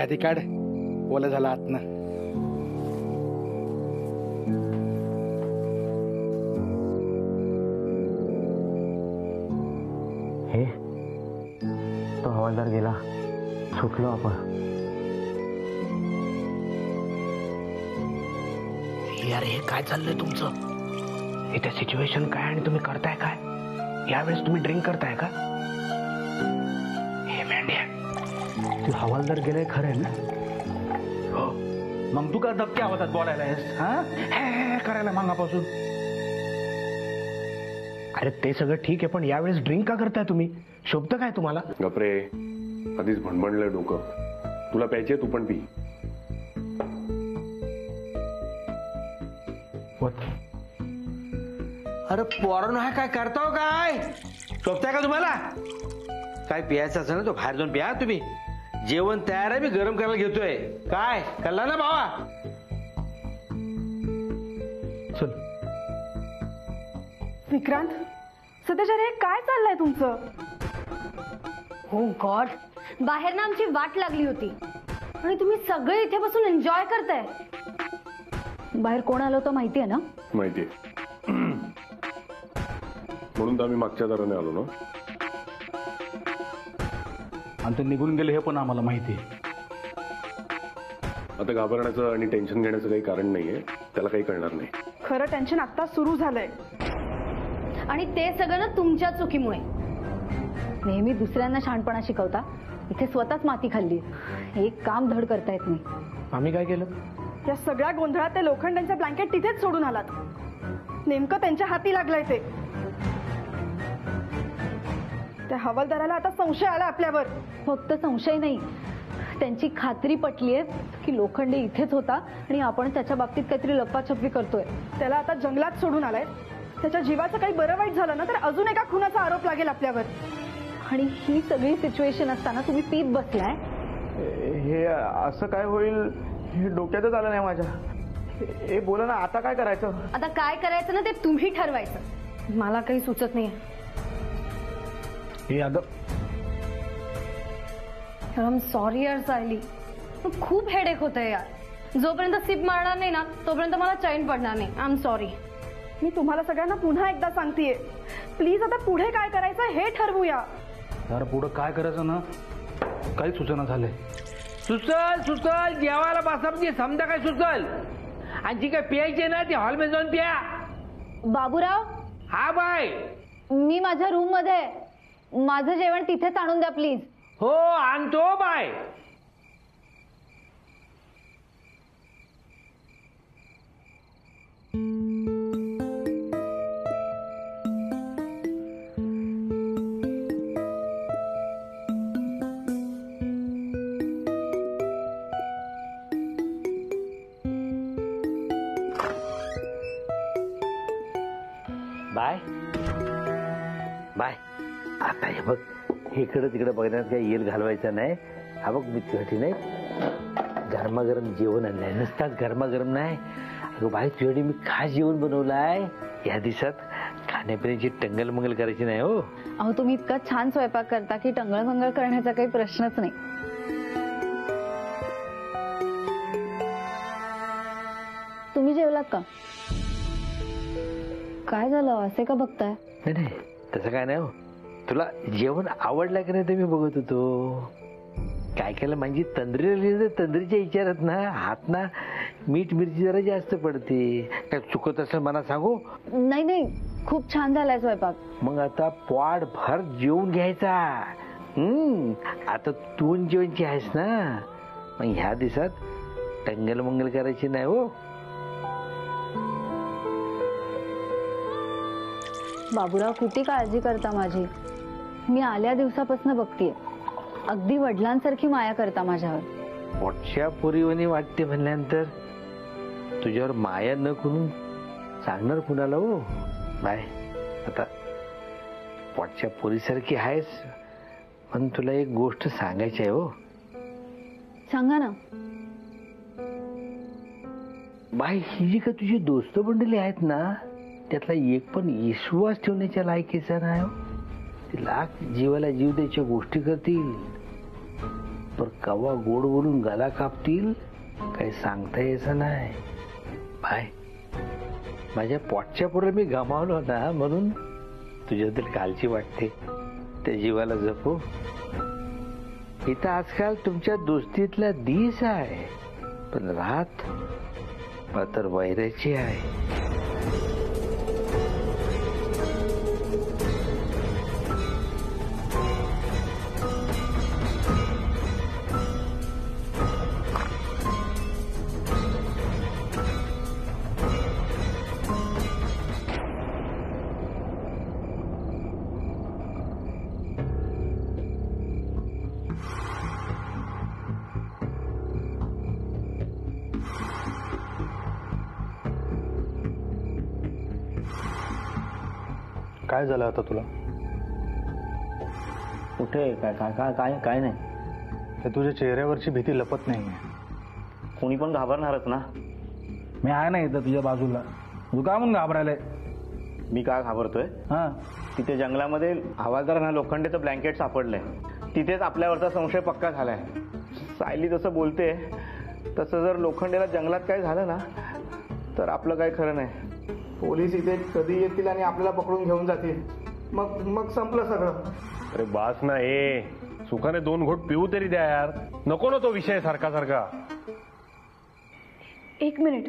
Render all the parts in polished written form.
आधी काढ, ओला झाला आतनं. हे तो हवालदार गेला, सुटलो आपण. यार हे काय चाललंय तुमचं? इथे सिच्युएशन काय आणि तुम्ही करताय काय? यावेळेस तुम्ही ड्रिंक करताय का? हे मेंढ्या, तू हवालदार गेलाय खरंय ना? हो. मग तू का दबक्या आवाजात बोलायला आहेस? हा करायला मागापासून. अरे ते सगळं ठीक आहे, पण यावेळेस ड्रिंक का करताय तुम्ही? शोभतं काय तुम्हाला? गपरे, आधीच भणभणलं डोकं. तुला प्यायचे, तू पण पी. अरे पोरांनो, हा काय करताव? काय शोभताय का तुम्हाला? काय प्यायचं असेल ना तो बाहेर जाऊन प्या. तुम्ही जेवण तयार आहे, मी गरम करायला घेतोय. काय कळला ना भावा? चल. विक्रांत, सध्याच्या रे काय चाललंय तुमचं? हो गॉड, बाहेर ना आमची वाट लागली होती आणि तुम्ही सगळे इथे बसून एन्जॉय करताय. बाहेर कोण आलं होतं माहितीये ना? माहितीये, म्हणून तर आम्ही मागच्या दाराने आलो ना. आणि ते निघून गेले हे पण आम्हाला माहिती आहे. आता घाबरण्याचं आणि टेन्शन घेण्याचं काही कारण नाहीये. त्याला काही कळणार नाही. खरं टेन्शन आता सुरू झालंय. आणि ते सगळं ना तुमच्या चुकीमुळे. नेहमी दुसऱ्यांना शहाणपणा शिकवता, इथे स्वतःच माती खाल्ली. एक काम धड करता येत नाही. आम्ही काय केलं? या सगळ्या गोंधळात ते लोखंडांचं ब्लँकेट तिथेच सोडून आलात. नेमकं त्यांच्या हाती लागलंय ते. त्या हवालदाराला आता संशय आला आपल्यावर. फक्त संशय नाही, त्यांची खात्री पटलीये की लोखंडे इथेच होता आणि आपण त्याच्या बाबतीत काहीतरी लपवाछपवी करतोय. त्याला आता जंगलात सोडून आलाय. त्याच्या जीवाचं काही बरं वाईट झालं ना तर अजून एका खुनाचा आरोप लागेल आपल्यावर. आणि ही सगळी सिच्युएशन असताना तुम्ही पीत बसलाय. हे असं काय होईल हे डोक्यातच आलं नाही माझ्या. हे बोला ना, आता काय करायचं? आता काय करायचं ना ते तुम्ही ठरवायचं. मला काही सुचत नाही. हे अगं, आय एम सॉरी यार सायली, खूप हेडेक होतंय यार. जोपर्यंत सिप मारणार नाही ना तोपर्यंत मला चैन पडणार नाही. I am sorry. मी तुम्हाला सगळ्यांना पुन्हा एकदा सांगतेय, प्लीज आता पुढे काय करायचं हे ठरवूया. यार पुढं काय करायचं ना काही सूचना झाले. सुचल सुचल, जेवायला बसा म्हणजे समजा काय सुचल. आणि जी काय प्यायची ना ती हॉलमध्ये जाऊन प्या. बाबूराव. हा बाय. मी माझ्या रूम मध्ये, माझं जेवण तिथेच आणून द्या प्लीज. हो आणतो बाय. Bye bye. आता हे बघ, इकडं तिकडे बघण्यात काही येल घालवायचा नाही. हा बघ, मी तुझ्यासाठी नाही गरमागरम जेवण आणलंय. नुसताच गरमागरम नाही, अगं बाई तुझ्यासाठी मी खास जेवण बनवलंय. या दिवसात खाण्यापिण्याची टंगल मंगल करायची नाही. हो अहो, तुम्ही इतका छान स्वयंपाक करता की टंगळ मंगळ करण्याचा काही प्रश्नच नाही. तुम्ही जेवलात का? काय झालं, असे का बघताय? नाही तसं काय नाही. हो तुला जेवण आवडलं की नाही ते मी बघत होतो. काय केलं म्हणजे तंद्री तंद्रीच्या विचारात ना हात ना मीठ मिरची जरा जास्त पडते. काय चुकत असेल मला सांगू? नाही नाही, खूप छान झालाय स्वयंपाक. मग आता पोट भर जेवून घ्यायचा. आता तू जेवणची आहेस ना, मग ह्या दिवसात टंगल मंगल करायची नाही. हो बाबूराव, किती काळजी करता माझी. मी आल्या दिवसापासून बघतीये, अगदी वडिलांसारखी माया करता माझ्यावर. पोटच्या पोरीवणी वाटते म्हणल्यानंतर तुझ्यावर माया न करून सांगणार कुणाला? हो बाय, आता पोटच्या पोरीसारखी आहेस पण तुला एक गोष्ट सांगायची आहे. हो सांगा ना. बाय, ही जी का तुझी दोस्त मंडळी आहेत ना, त्यातला एक पण विश्वास ठेवण्याच्या लायकीचा नाही. लाख जीवाला जीव द्यायच्या गोष्टी करतील पर कवा गोड बोलून गला कापतील काही सांगता यायचं नाही. बाय, माझ्या पोटच्या पुढे मी गमावलो ना, म्हणून तुझ्याबद्दल काळजी वाटते. त्या जीवाला जपू. इथं आजकाल तुमच्या दोस्तीतला दिस आहे, पण रात मात्र वैराची आहे. काय झालं आता तुला? कुठे काय काय काय काय काय नाही. ते तुझ्या चेहऱ्यावरची भीती लपत नाही. कोणी पण घाबरणारच ना. मी आहे ना इथं तुझ्या बाजूला. तू का म्हणून घाबरायलाय? मी का घाबरतोय? हा, तिथे जंगलामध्ये हवालदारांना लोखंडेचं ब्लँकेट सापडलंय. तिथेच आपल्यावरचा संशय पक्का झालाय. सायली जसं बोलते तसं जर लोखंडेला जंगलात काय झालं ना तर आपलं काय खरं नाही. पोलीस इथे कधी येतील आणि आपल्याला पकडून घेऊन जातील. मग संपलं सगळं. अरे बास ना, हे सुखाने 2 घोट पिऊ तरी द्या यार. नको ना तो विषय सारखा सारखा. एक मिनिट,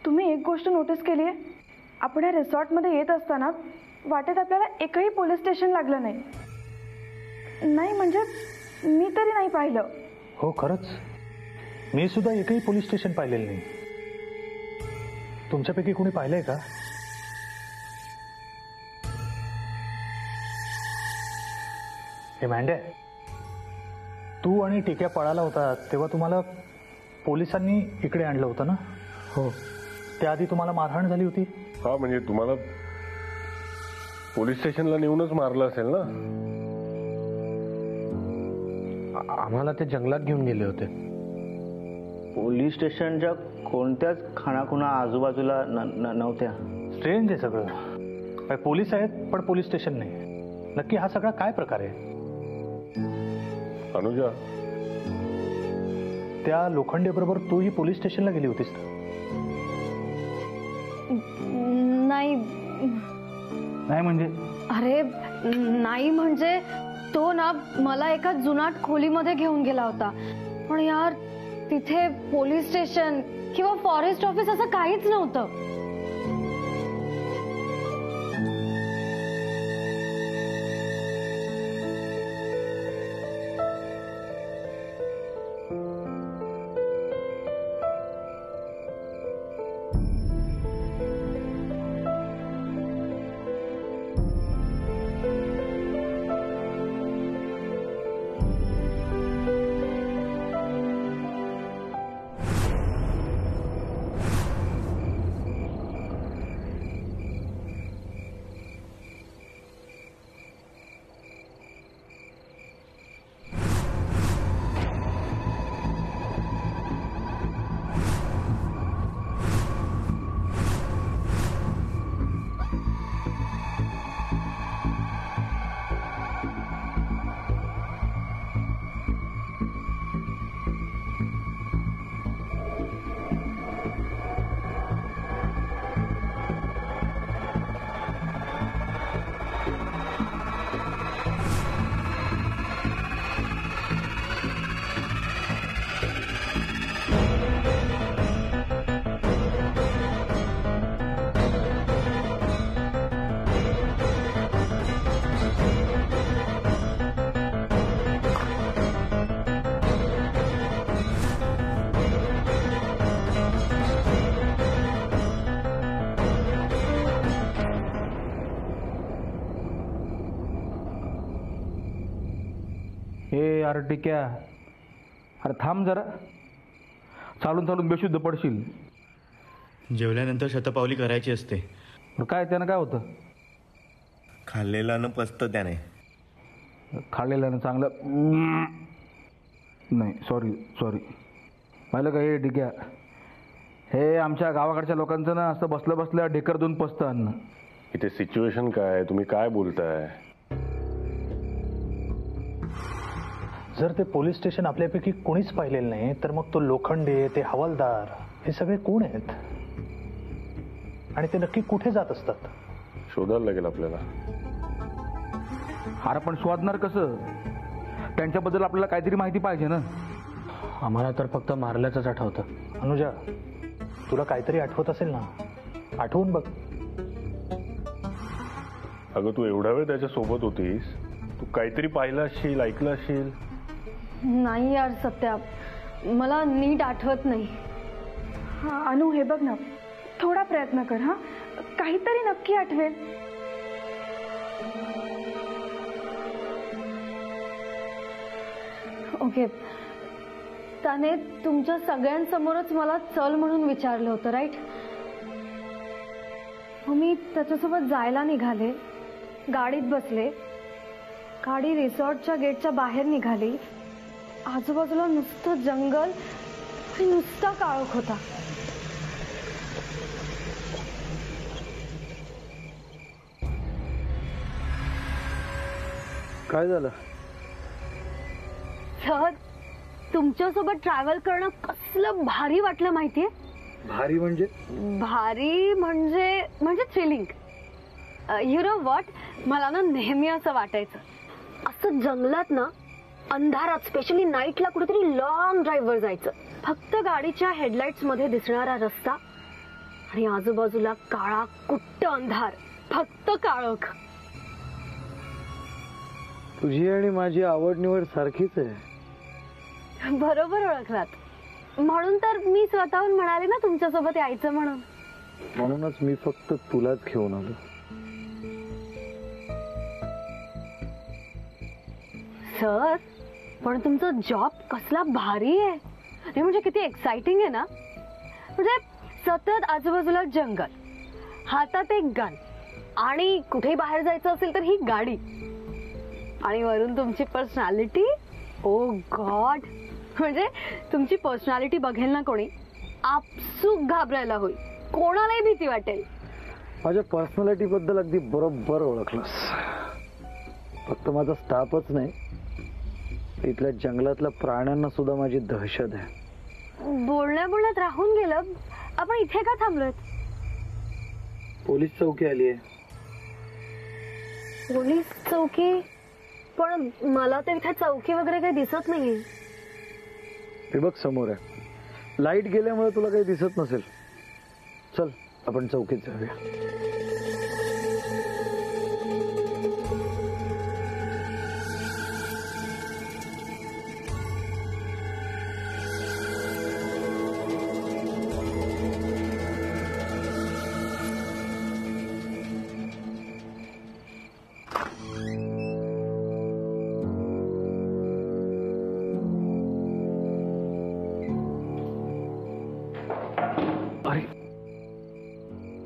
तुम्ही एक गोष्ट नोटीस केली आहे? आपण या रिसॉर्टमध्ये येत असताना वाटेत आपल्याला एकही पोलीस स्टेशन लागलं नाही. नाही म्हणजे मी तरी नाही पाहिलं. हो खरंच, मी सुद्धा एकही पोलीस स्टेशन पाहिलेलं नाही. तुमच्यापैकी कोणी पाहिलंय का? हे मांडे, तू आणि टिक्या पळाला होता तेव्हा तुम्हाला पोलिसांनी इकडे आणलं होतं ना? हो. त्याआधी तुम्हाला मारहाण झाली होती? हा, म्हणजे तुम्हाला पोलीस स्टेशनला नेऊनच मारलं असेल ना? आम्हाला ते जंगलात घेऊन गेले होते. पोलीस स्टेशनच्या कोणत्याच खाणाखुणा आजूबाजूला नव्हत्या. स्ट्रेंज आहे सगळं. काय पोलीस आहेत पण पोलीस स्टेशन नाही. नक्की हा सगळा काय प्रकार आहे? अनुजा, त्या लोखंडे बरोबर तूही पोलीस स्टेशनला गेली होतीस का? नाही. नाही म्हणजे? अरे नाही म्हणजे तो ना मला एका जुनाट खोलीमध्ये घेऊन गेला होता. पण यार तिथे पोलीस स्टेशन किंवा फॉरेस्ट ऑफिस असं काहीच नव्हतं. हे अरे टिक्या, अरे थांब जरा. चालून चालून बेशुद्ध पडशील. जेवल्यानंतर शतपावली करायची असते. काय त्यानं काय होतं? खाल्लेलं न पचतं त्याने. खाल्लेल्यानं चांगलं नाही. सॉरी पाहिलं का हे टिक्या, हे आमच्या गावाकडच्या लोकांचं ना असं बसलं बसलं ढेकर देऊन पचतं अन्न. इथे सिच्युएशन काय, तुम्ही काय बोलताय? जर ते पोलीस स्टेशन आपल्यापैकी कोणीच पाहिलेलं नाही तर मग तो लोखंडे, ते हवालदार, हे सगळे कोण आहेत आणि ते नक्की कुठे जात असतात? शोधायला लागेल आपल्याला. अरे पण शोधणार कसं? त्यांच्याबद्दल आपल्याला काहीतरी माहिती पाहिजे ना. आम्हाला तर फक्त मारल्याचंच आठवतं. अनुजा, तुला काहीतरी आठवत असेल ना, आठवून बघ. अगं तू एवढा वेळ त्याच्या सोबत होतीस, तू काहीतरी पाहिलं असशील, ऐकलं असशील. नाही यार सत्या, मला नीट आठवत नाही. हा अनु, हे बघ ना, थोडा प्रयत्न कर. हा, काहीतरी नक्की आठवेल. ओके, त्याने तुमच्या सगळ्यांसमोरच मला चल म्हणून विचारलं होतं, राईट? मी त्याच्यासोबत जायला निघाले, गाडीत बसले, गाडी रिसॉर्टच्या गेटच्या बाहेर निघाली. आजूबाजूला नुसतं जंगल आणि नुसता काळोख होता. काय झालं? सहज तुमच्यासोबत ट्रॅव्हल करणं कसलं भारी वाटलं माहितीये? भारी म्हणजे? भारी म्हणजे थ्रिलिंग. यु नो व्हॉट, मला ना नेहमी असं वाटायचं, असं जंगलात ना अंधारात, स्पेशली नाईटला कुठेतरी लॉंग ड्राईव्हवर जायचं. फक्त गाडीच्या हेडलाईट्स मध्ये दिसणारा रस्ता आणि आजूबाजूला काळा कुट्ट अंधार, फक्त काळोख. तुझी आणि माझी आवड निवड सारखीच आहे. बरोबर ओळखलात. म्हणून तर मी स्वतःहून म्हणाले ना तुमच्यासोबत यायचं म्हणून. म्हणूनच मी फक्त तुलाच घेऊन आलो. सर, पण तुमचा जॉब कसला भारी आहे. हे म्हणजे किती एक्साइटिंग आहे ना. म्हणजे सतत आजूबाजूला जंगल, हातात एक गन, आणि कुठे बाहेर जायचं असेल तर ही गाडी, आणि वरून तुमची पर्सनॅलिटी. ओ गॉड, म्हणजे तुमची पर्सनॅलिटी बघेल ना कोणी, आपसूक घाबरायला होईल, कोणालाही भीती वाटेल. माझ्या पर्सनॅलिटी बद्दल अगदी बरोबर ओळखलंस. फक्त माझा स्टाफच नाही, इथल्या जंगलातल्या प्राण्यांना सुद्धा माझी दहशत आहे. बोलण्यात राहून गेलं. आपण इथे का थांबलोय? पोलीस चौकी आली आहे. पोलीस चौकी? पण मला तर इथे चौकी वगैरे काही दिसत नाहीये. हे बघ समोर आहे. लाईट गेल्यामुळे तुला काही दिसत नसेल. चल आपण चौकीत जाऊया.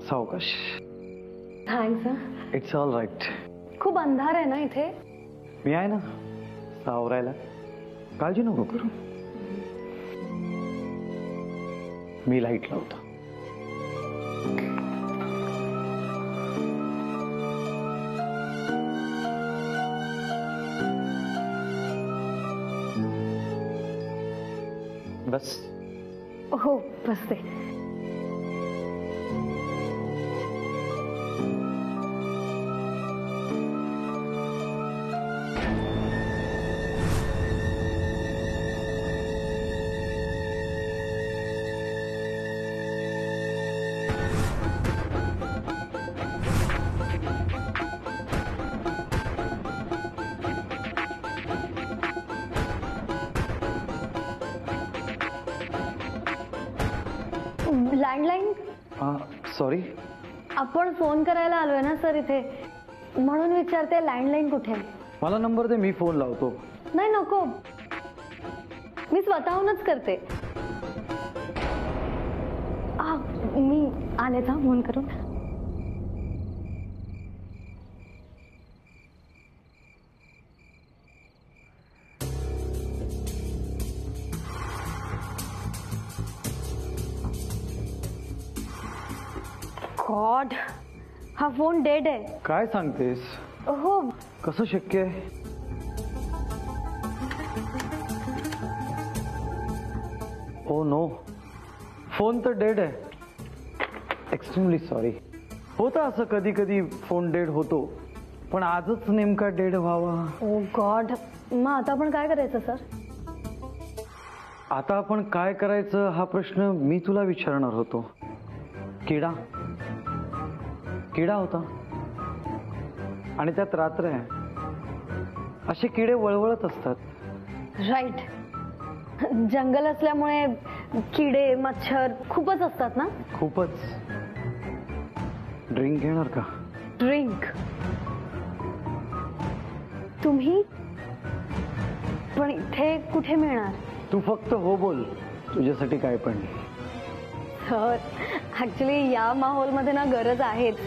सावकाश. थँक्स. It's all right. खूप अंधार आहे ना इथे. मी आहे ना सावरायला, काळजी नको करू. मी लाईट लावतो. बस. हो, बसते. लँडलाईन? सॉरी. आपण फोन करायला आलोय ना सर इथे, म्हणून विचारते लँडलाईन कुठे आहे. मला नंबर दे, मी फोन लावतो. नाही नको, मी स्वतःहूनच करते. मी आले ना फोन करून. गॉड, हा फोन डेड आहे. काय सांगतेस? हो. कसं शक्य आहे? ओ नो, फोन तर डेड आहे. Extremely sorry. होतं असं कधी कधी फोन डेड होतो, पण आजच नेमका डेड व्हावा. ओ गॉड, मग आता आपण काय करायचं सर? आता आपण काय करायचं हा प्रश्न मी तुला विचारणार होतो. किडा होता आणि त्यात रात्र आहे. असे किडे वळवळत असतात. राईट. जंगल असल्यामुळे किडे मच्छर खूपच असतात ना. खूपच. ड्रिंक घेणार का? ड्रिंक? तुम्ही? पण इथे कुठे मिळणार? तू फक्त हो बोल, तुझ्यासाठी काय पण. सर ऍक्च्युली या माहोलमध्ये ना गरज आहेच.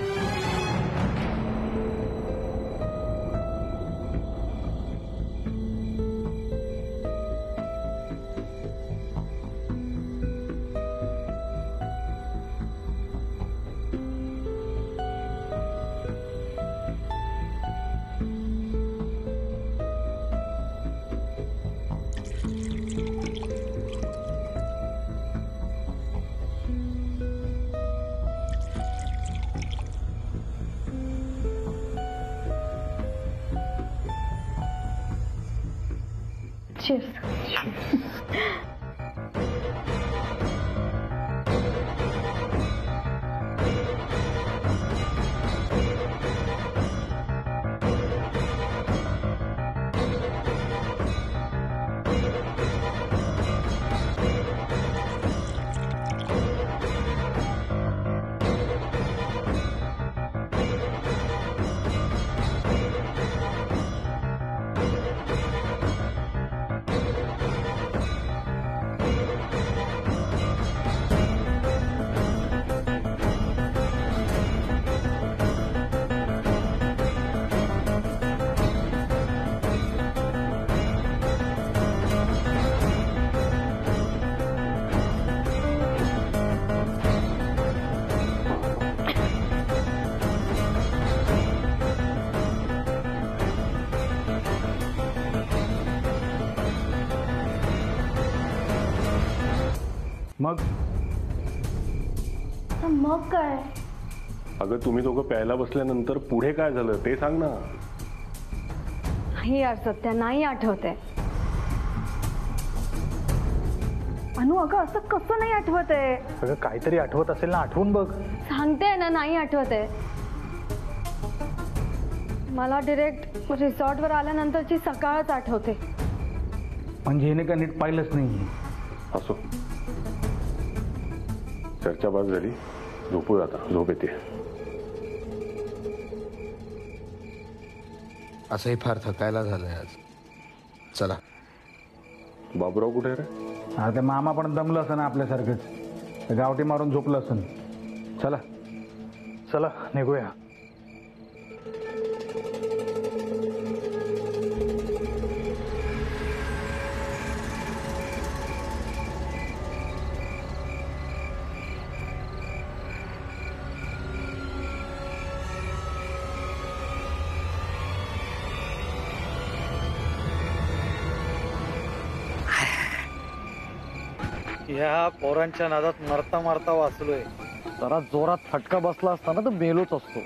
Cheers. मग काय? अगं तुम्ही दोघं प्यायला बसल्यानंतर पुढे काय झालं ते सांग ना. नाही यार सत्या, नाही आठवतंय. अनु अगं असं कसं नाही आठवत आहे? अगं काहीतरी आठवत असेल ना, आठवून बघ. सांगते ना, नाही आठवत आहे. मला डिरेक्ट रिसॉर्टवर आल्यानंतरची सकाळच आठवते. म्हणजे हिने का नीट पाहिलंच नाही. असो, चर्चा बाज झाली, झोपूया आता. झोप येते. असंही फार थकायला झालंय आज. चला. बाबूराव कुठे रे? ते मामा पण दमलं असं ना आपल्यासारखंच, गावठी मारून झोपलं असं. चला चला निघूया. या पोरांच्या नादात मरता मरता वाचलोय. जरा जोरात फटका बसला असताना तर मेलोच असतो.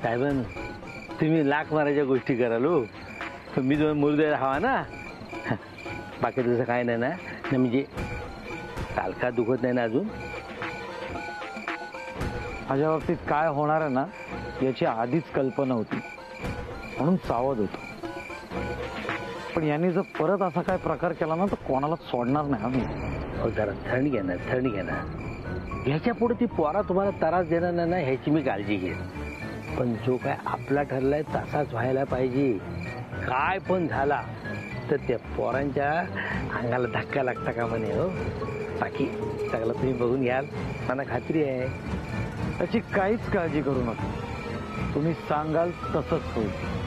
साहेबन तुम्ही लाख मारायच्या गोष्टी कराल हो. मी दोन मुर्दे हवा ना. बाकी तसं काय नाही ना. म्हणजे कालका दुखत नाही ना अजून. माझ्या बाबतीत काय होणार आहे ना याची आधीच कल्पना होती, म्हणून सावध होतो. पण यांनी जर परत असा काय प्रकार केला ना तर कोणालाच सोडणार नाही आम्ही. जरा थंड घ्या ना, थंड घ्या ना. ह्याच्या पुढे ती पोरा तुम्हाला त्रास देणार नाही ना ह्याची मी काळजी घेईन. पण जो काय आपला ठरलाय तसाच व्हायला पाहिजे. काय पण झाला तर त्या पोरांच्या अंगाला धक्का लागता का म्हणे हो. बाकी सगळं तुम्ही बघून घ्याल, मला खात्री आहे. त्याची काहीच काळजी करू नका. तुम्ही सांगाल तसंच होईल.